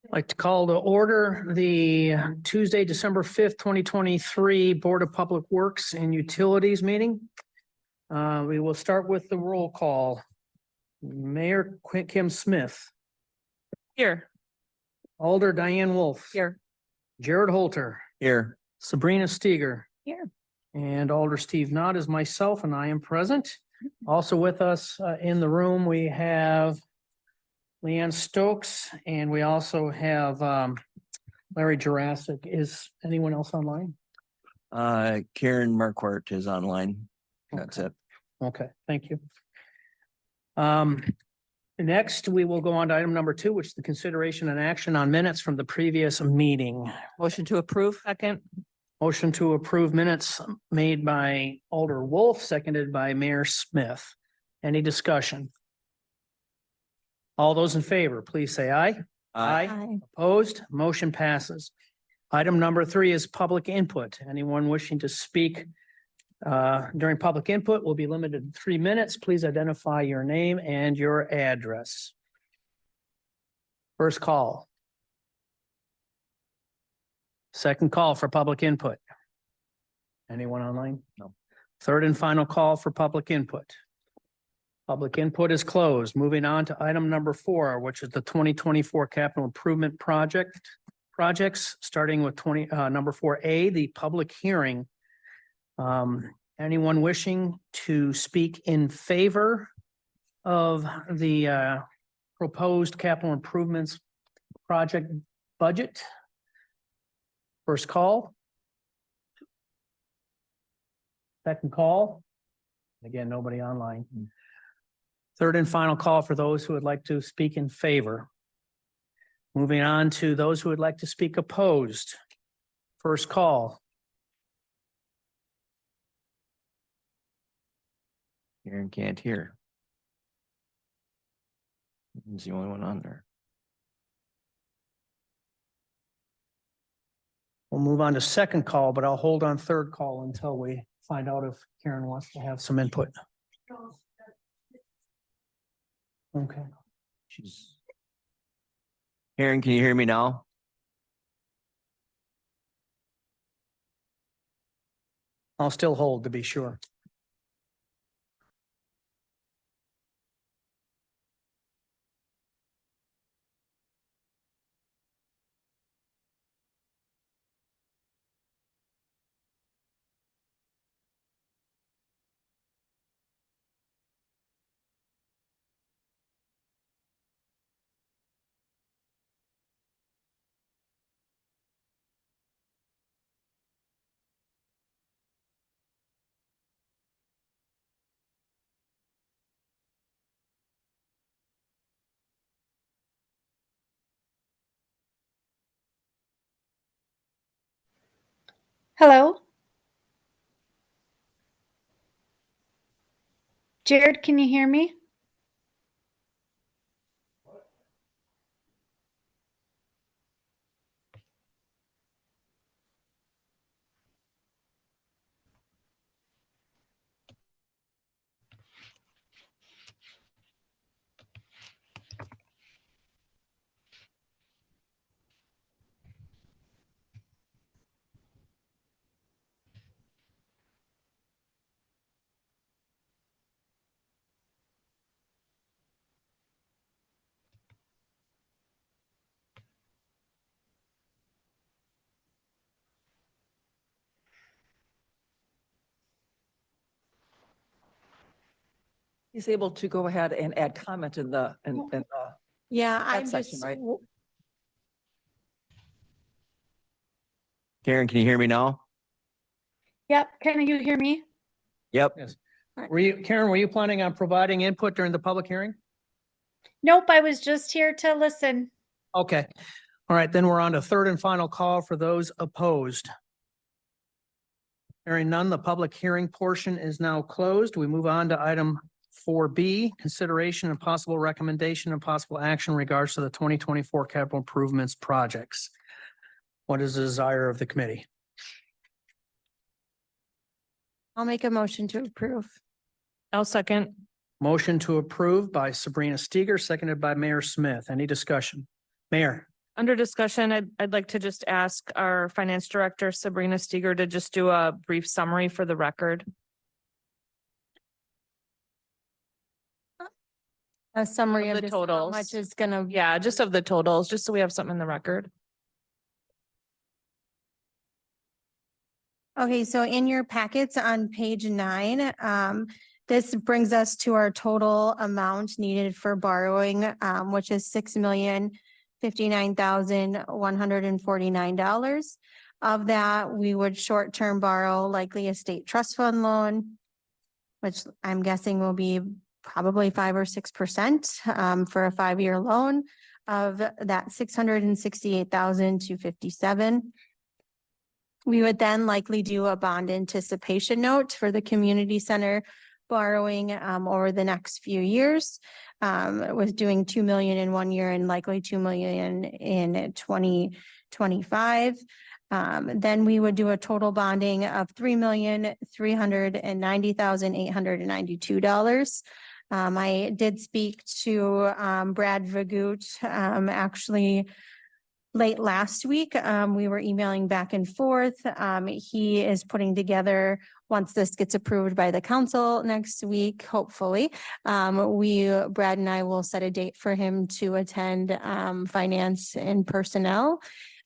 I'd like to call to order the Tuesday, December 5th, 2023 Board of Public Works and Utilities meeting. We will start with the roll call. Mayor Kim Smith. Here. Alder Diane Wolf. Here. Jared Holter. Here. Sabrina Steger. Here. And Alder Steve Knott is myself, and I am present. Also with us in the room, we have Leanne Stokes, and we also have Larry Jurassic. Is anyone else online? Karen Marquardt is online. That's it. Okay, thank you. Next, we will go on to item number 2, which is the consideration and action on minutes from the previous meeting. Motion to approve. Second. Motion to approve minutes made by Alder Wolf, seconded by Mayor Smith. Any discussion? All those in favor, please say aye. Opposed, motion passes. Item number 3 is public input. Anyone wishing to speak during public input will be limited to 3 minutes. Please identify your name and your address. First call. Second call for public input. Anyone online? No. Third and final call for public input. Public input is closed. Moving on to item number 4, which is the 2024 capital improvement projects, starting with number 4A, the public hearing. Anyone wishing to speak in favor of the proposed capital improvements project budget? First call. Second call. Again, nobody online. Third and final call for those who would like to speak in favor. Moving on to those who would like to speak opposed. First call. Karen can't hear. He's the only one on there. We'll move on to second call, but I'll hold on third call until we find out if Karen wants to have some input. Okay. Karen, can you hear me now? I'll still hold to be sure. Hello? Jared, can you hear me? He's able to go ahead and add comment in the, Yeah, I'm section, right? Karen, can you hear me now? Yep, can you hear me? Yep. Yes. Karen, were you planning on providing input during the public hearing? Nope, I was just here to listen. Okay. All right, then we're on to third and final call for those opposed. Hearing none, the public hearing portion is now closed. We move on to item 4B, consideration and possible recommendation and possible action in regards to the 2024 capital improvements projects. What is the desire of the committee? I'll make a motion to approve. I'll second. Motion to approve by Sabrina Steger, seconded by Mayor Smith. Any discussion? Mayor? Under discussion, I'd like to just ask our finance director Sabrina Steger to just do a brief summary for the record. A summary Of of the just how totals. much is gonna, Yeah, just of the totals, just so we have something in the record. okay, so in your packets on page 9, this brings us to our total amount needed for borrowing, which is $6,059,149. Of that, we would short-term borrow likely a state trust fund loan, which I'm guessing will be probably 5 or 6%, for a 5-year loan. Of that, 668,257. We would then likely do a bond anticipation note for the community center borrowing over the next few years. With doing 2 million in 1 year and likely 2 million in 2025. Then we would do a total bonding of $3,390,892. I did speak to Brad Vagut actually late last week. We were emailing back and forth. He is putting together, once this gets approved by the council next week, hopefully, Brad and I will set a date for him to attend finance and personnel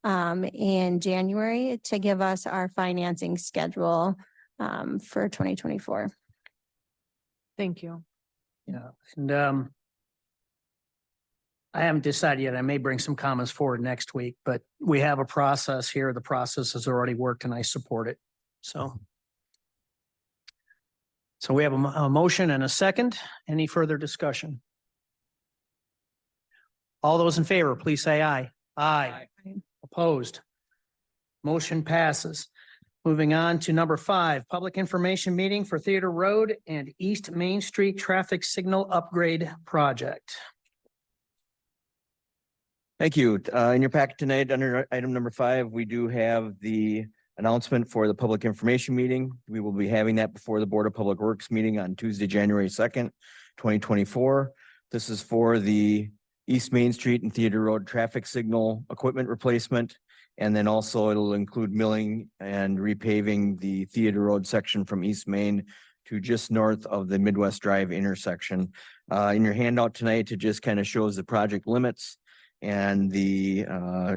in January to give us our financing schedule for 2024. Thank you. Yeah, and I haven't decided yet. I may bring some comments forward next week, but we have a process here. The process has already worked and I support it. So we have a motion and a second. Any further discussion? All those in favor, please say aye. Aye. Opposed? Motion passes. Moving on to number 5, public information meeting for Theater Road and East Main Street Traffic Signal Upgrade Project. Thank you. In your packet tonight, under item number 5, we do have the announcement for the public information meeting. We will be having that before the Board of Public Works meeting on Tuesday, January 2nd, 2024. This is for the East Main Street and Theater Road traffic signal equipment replacement. And then also it'll include milling and repaving the Theater Road section from East Main to just north of the Midwest Drive intersection. In your handout tonight, it just kind of shows the project limits and the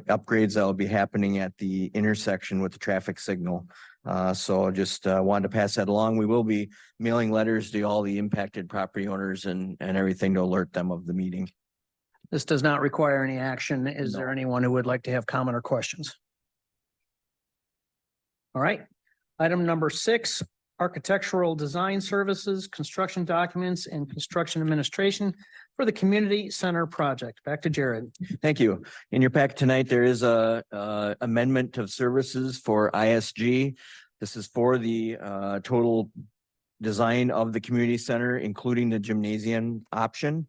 upgrades that will be happening at the intersection with the traffic signal. So just wanted to pass that along. We will be mailing letters to all the impacted property owners and everything to alert them of the meeting. This does not require any action. Is there anyone who would like to have comment or questions? All right. Item number 6, architectural design services, construction documents, and construction administration for the community center project. Back to Jared. Thank you. In your pack tonight, there is a amendment of services for ISG. This is for the total design of the community center, including the gymnasium option.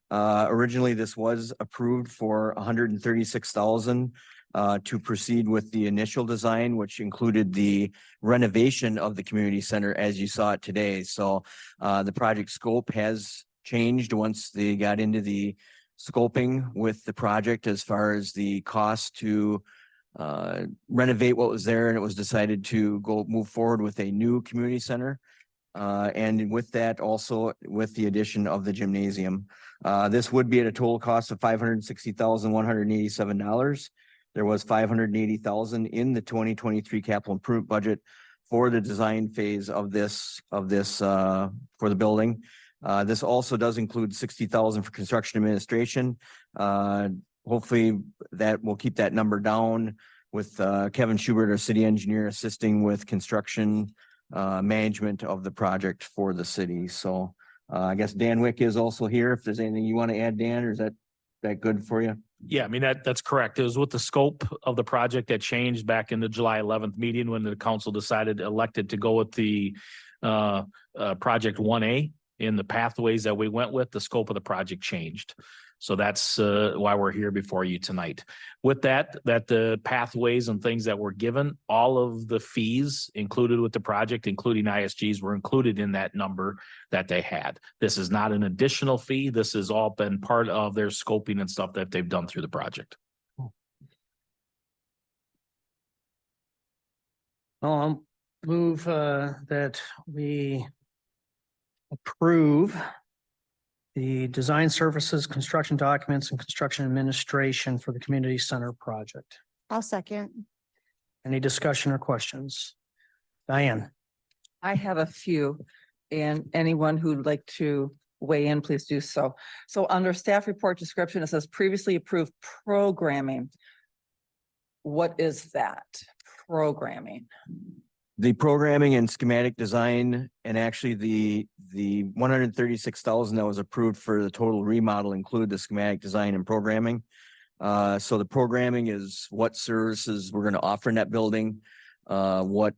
Originally, this was approved for $136,000 to proceed with the initial design, which included the renovation of the community center as you saw it today. So the project scope has changed once they got into the scoping with the project as far as the cost to renovate what was there, and it was decided to move forward with a new community center. And with that, also with the addition of the gymnasium, this would be at a total cost of $560,187. There was $580,000 in the 2023 capital improvement budget for the design phase of this for the building. This also does include $60,000 for construction administration. Hopefully that will keep that number down with Kevin Schubert, our city engineer, assisting with construction management of the project for the city. So I guess Dan Wick is also here. If there's anything you want to add, Dan, or is that good for you? Yeah, I mean, that's correct. It was with the scope of the project that changed back in the July 11th meeting when the council elected to go with the project 1A. In the pathways that we went with, the scope of the project changed. So that's why we're here before you tonight. With that the pathways and things that were given, all of the fees included with the project, including ISGs, were included in that number that they had. This is not an additional fee. This has all been part of their scoping and stuff that they've done through the project. I'll move that we approve the design services, construction documents, and construction administration for the community center project. I'll second. Any discussion or questions? Diane? I have a few, and anyone who'd like to weigh in, please do so. So under staff report description, it says previously approved programming. What is that? Programming? The programming and schematic design and actually the 136,000 that was approved for the total remodel include the schematic design and programming. So the programming is what services we're gonna offer in that building, and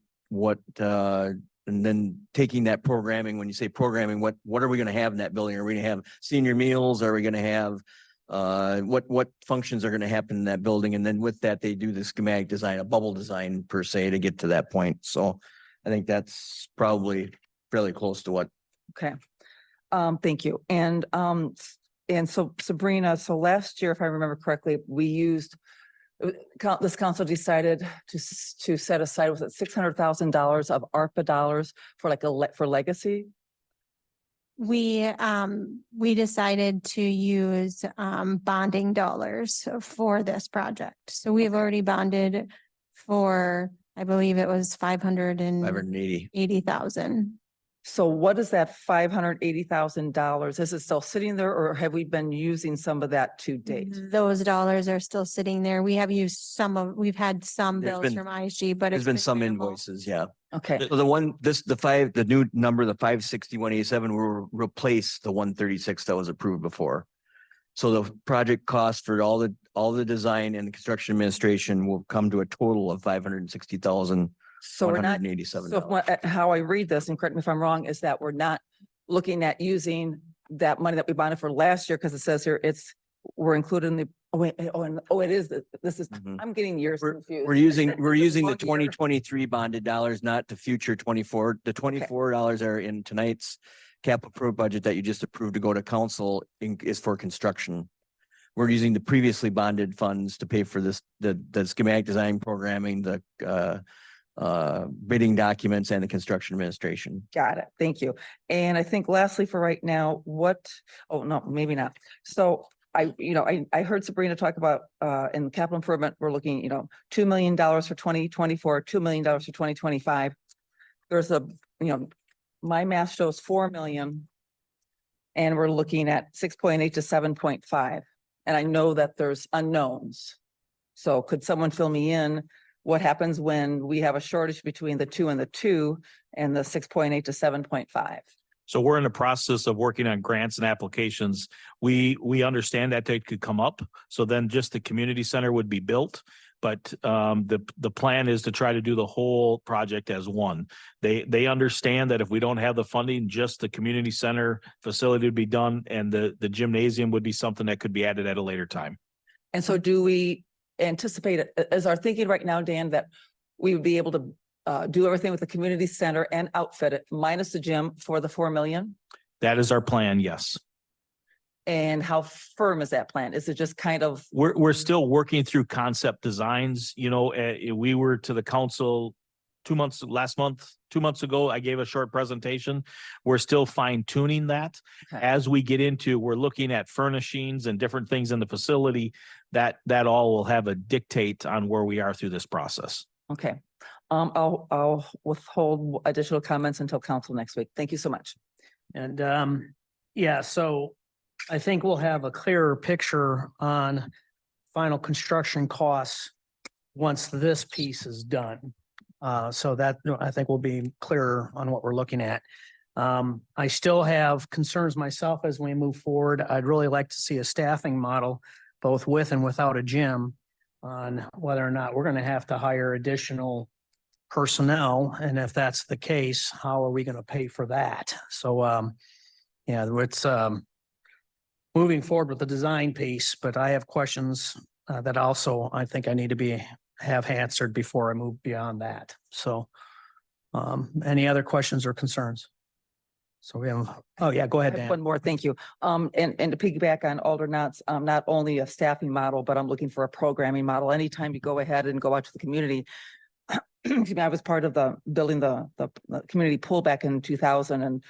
then taking that programming, when you say programming, what are we gonna have in that building? Are we gonna have senior meals? Are we gonna have what functions are gonna happen in that building? And then with that, they do the schematic design, a bubble design per se to get to that point. So I think that's probably fairly close to what. Okay. Thank you. And so Sabrina, so last year, if I remember correctly, we used this council decided to set aside, was it $600,000 of ARPA dollars for like for legacy? We decided to use bonding dollars for this project. So we've already bonded for, I believe it was 580. 580,000. So what is that $580,000? Is it still sitting there or have we been using some of that to date? Those dollars are still sitting there. We have used we've had some There's bills been- from ISG, but There's it's been some minimal. invoices, yeah. Okay, So the new number, the 56187 will replace the 136 that was approved before. So the project cost for all the design and the construction administration will come to a total of $560,187. so we're not, so how I read this, and correct me if I'm wrong, is that we're not looking at using that money that we bonded for last year, because it says here we're included in the, it is, this is, Mhm. I'm getting years confused. We're using the Wrong year. 2023 bonded dollars, not the future 24. The $24 are in tonight's capital approved budget that you just approved to go to council is for construction. We're using the previously bonded funds to pay for this, the schematic design programming, the bidding documents and the construction administration. Got it. Thank you. And I think lastly for right now, oh, no, maybe not. So I heard Sabrina talk about, in the capital improvement, we're looking, $2 million for 2024, $2 million for 2025. There's my math shows 4 million. And we're looking at 6.8 to 7.5. And I know that there's unknowns. So could someone fill me in? What happens when we have a shortage between the 2 and the 2 and the 6.8 to 7.5? So we're in the process of working on grants and applications. We understand that they could come up. So then just the community center would be built. But the plan is to try to do the whole project as one. They understand that if we don't have the funding, just the community center facility would be done and the gymnasium would be something that could be added at a later time. And so do we anticipate, is our thinking right now, Dan, that we would be able to do everything with the community center and outfit it minus the gym for the 4 million? That is our plan, yes. And how firm is that plan? Is it just kind of, We're still working through concept designs, we were to the council 2 months ago, I gave a short presentation. We're still fine tuning that. Okay. As we get into, we're looking at furnishings and different things in the facility that all will have a dictate on where we are through this process. okay. I'll withhold additional comments until council next week. Thank you so much. And so I think we'll have a clearer picture on final construction costs once this piece is done. So that I think will be clearer on what we're looking at. I still have concerns myself as we move forward. I'd really like to see a staffing model, both with and without a gym, on whether or not we're going to have to hire additional personnel. And if that's the case, how are we going to pay for that? So, it's moving forward with the design piece, but I have questions that also I think I need to have answered before I move beyond that. So, any other questions or concerns? So we have, go ahead, I have Dan. one more, thank you. And to piggyback on Alder Knott's, not only a staffing model, but I'm looking for a programming model. Anytime you go ahead and go out to the community, excuse me, I was part of the building the community pool back in 2000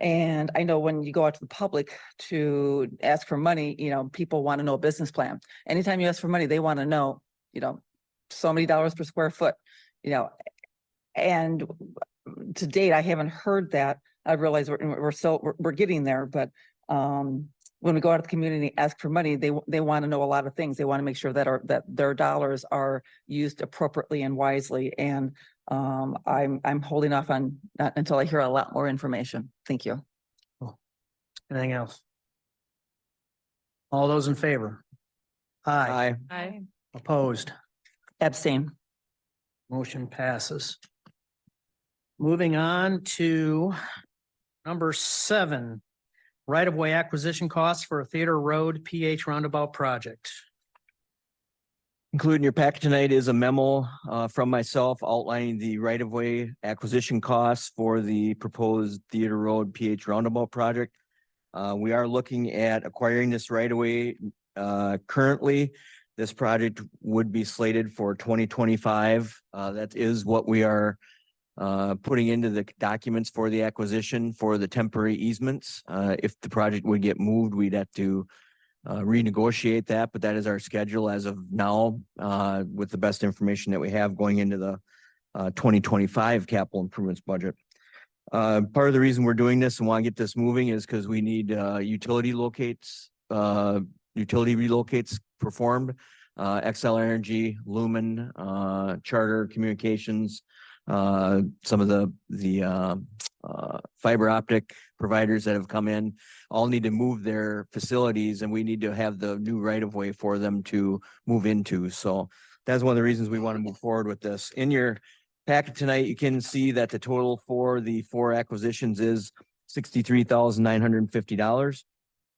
and I know when you go out to the public to ask for money, you know, people want to know a business plan. Anytime you ask for money, they want to know, you know, so many dollars per square foot, you know. And to date, I haven't heard that. I realize we're getting there, but when we go out to the community and ask for money, they want to know a lot of things. They want to make sure that their dollars are used appropriately and wisely. And I'm holding off on that until I hear a lot more information. Thank you. Anything else? All those in favor? Aye. Aye. Opposed? Abstain. Motion passes. Moving on to number 7, right-of-way acquisition costs for a Theater Road PH roundabout project. Included in your packet tonight is a memo from myself outlining the right-of-way acquisition costs for the proposed Theater Road PH roundabout project. We are looking at acquiring this right-of-way. Currently, this project would be slated for 2025. That is what we are putting into the documents for the acquisition for the temporary easements. If the project would get moved, we'd have to renegotiate that, but that is our schedule as of now, with the best information that we have going into the 2025 capital improvements budget. Part of the reason we're doing this and want to get this moving is because we need utility relocates performed. XL Energy, Lumen, Charter Communications, some of the fiber optic providers that have come in all need to move their facilities, and we need to have the new right of way for them to move into. So that's one of the reasons we want to move forward with this. In your packet tonight, you can see that the total for the 4 acquisitions is $63,950.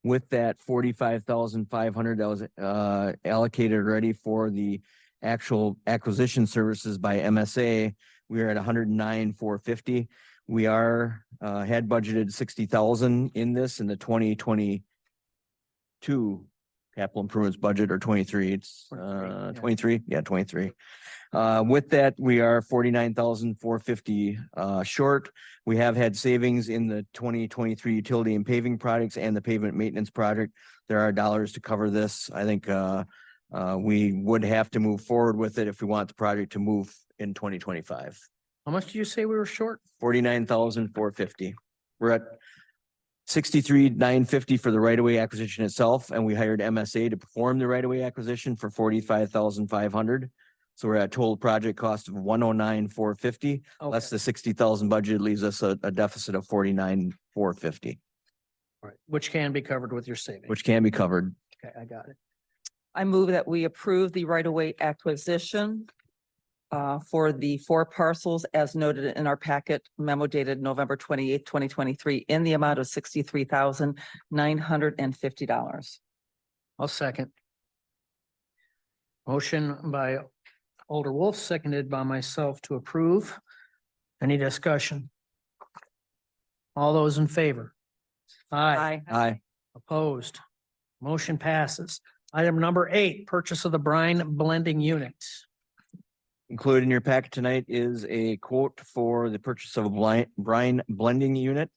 With that $45,500 that was allocated already for the actual acquisition services by MSA, we are at $109,450. We are had budgeted $60,000 in this in the 2022 capital improvements budget, or 23. It's 23. Yeah, 23. With that, we are $49,450 short. We have had savings in the 2023 utility and paving projects and the pavement maintenance project. There are dollars to cover this. I think we would have to move forward with it if we want the project to move in 2025. How much did you say we were short? $49,450. We're at $63,950 for the right-of-way acquisition itself, and we hired MSA to perform the right-of-way acquisition for $45,500. So we're at total project cost of $109,450. Less the $60,000 budget leaves us a deficit of $49,450, Right, which can be covered with your savings. which can be covered. Okay, I got it. I move that we approve the right-of-way acquisition for the 4 parcels as noted in our packet memo dated November 28th, 2023, in the amount of $63,950. I'll second. Motion by Alder Wolf, seconded by myself to approve. Any discussion? All those in favor? Aye. Aye. Opposed? Motion passes. Item number 8, purchase of the brine blending unit. Included in your packet tonight is a quote for the purchase of a brine blending unit.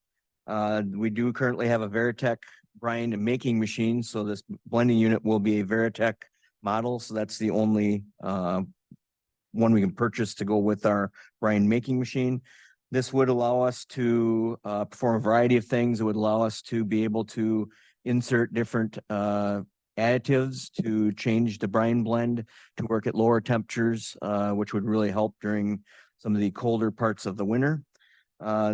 We do currently have a Veritech brine making machine, so this blending unit will be a Veritech model. So that's the only one we can purchase to go with our brine making machine. This would allow us to perform a variety of things. It would allow us to be able to insert different additives to change the brine blend to work at lower temperatures, which would really help during some of the colder parts of the winter.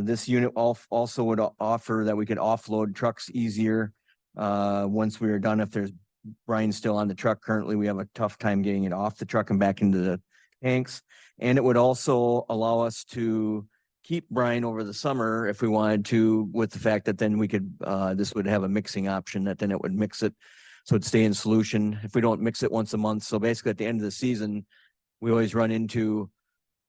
This unit also would offer that we could offload trucks easier once we are done. If there's brine still on the truck, currently we have a tough time getting it off the truck and back into the tanks. And it would also allow us to keep brine over the summer if we wanted to, with the fact that then we could, this would have a mixing option that then it would mix it. So it'd stay in solution if we don't mix it once a month. So basically at the end of the season, we always run into,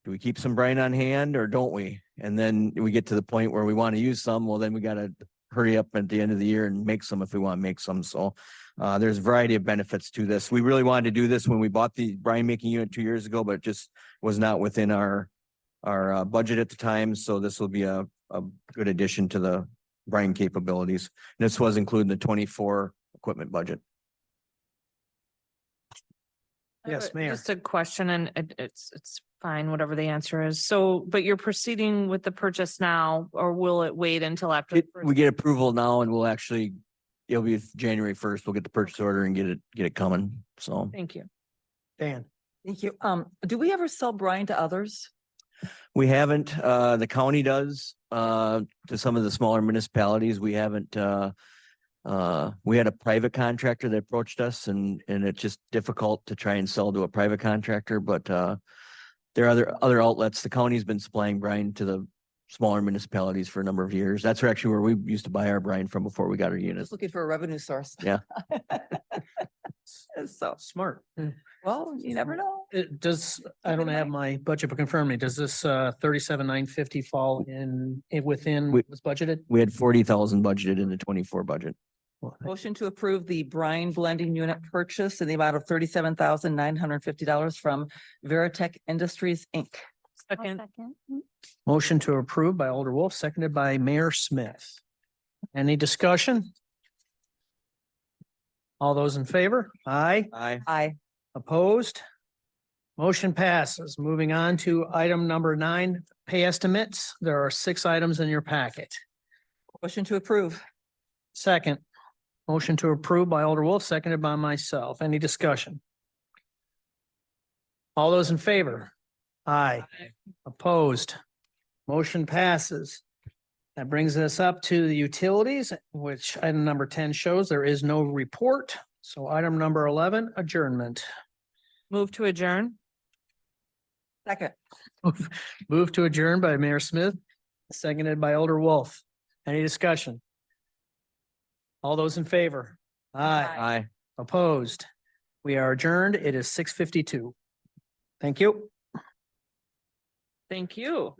do we keep some brine on hand or don't we? And then we get to the point where we want to use some, well, then we got to hurry up at the end of the year and make some if we want to make some. So there's a variety of benefits to this. We really wanted to do this when we bought the brine making unit 2 years ago, but it just was not within our budget at the time. So this will be a good addition to the brine capabilities. This was included in the 24 equipment budget. Yes, Mayor. Just a question and it's fine, whatever the answer is. So, but you're proceeding with the purchase now, or will it wait until after? the We first- get approval now and we'll actually, it'll be January 1st. We'll get the purchase order and get it coming. So Thank you. Dan, Thank you. Do we ever sell brine to others? we haven't, the county does, to some of the smaller municipalities. We haven't, we had a private contractor that approached us and it's just difficult to try and sell to a private contractor, but, there are other outlets. The county's been supplying brine to the smaller municipalities for a number of years. That's actually where we used to buy our brine from before we got our units. Just looking for a revenue source. Yeah. So, smart. well, you never know. It does, I don't have my budget, but confirm me, does this 37,950 fall within We- what's budgeted? We had 40,000 budgeted in the 24 budget. Motion to approve the brine blending unit purchase in the amount of $37,950 from Veritech Industries, Inc. I'll Second, second. Motion to approve by Alder Wolf, seconded by Mayor Smith. Any discussion? All those in favor? Aye. Aye. Opposed? Motion passes. Moving on to item number 9, pay estimates. There are 6 items in your packet. Motion to approve. Second, motion to approve by Alder Wolf, seconded by myself. Any discussion? All those in favor? Aye. Opposed? Motion passes. That brings us up to the utilities, which item number 10 shows there is no report. So item number 11, adjournment. move to adjourn. Second. Move to adjourn by Mayor Smith, seconded by Alder Wolf. Any discussion? All those in favor? Aye. Aye. Opposed? We are adjourned. It is 6:52. Thank you. Thank you.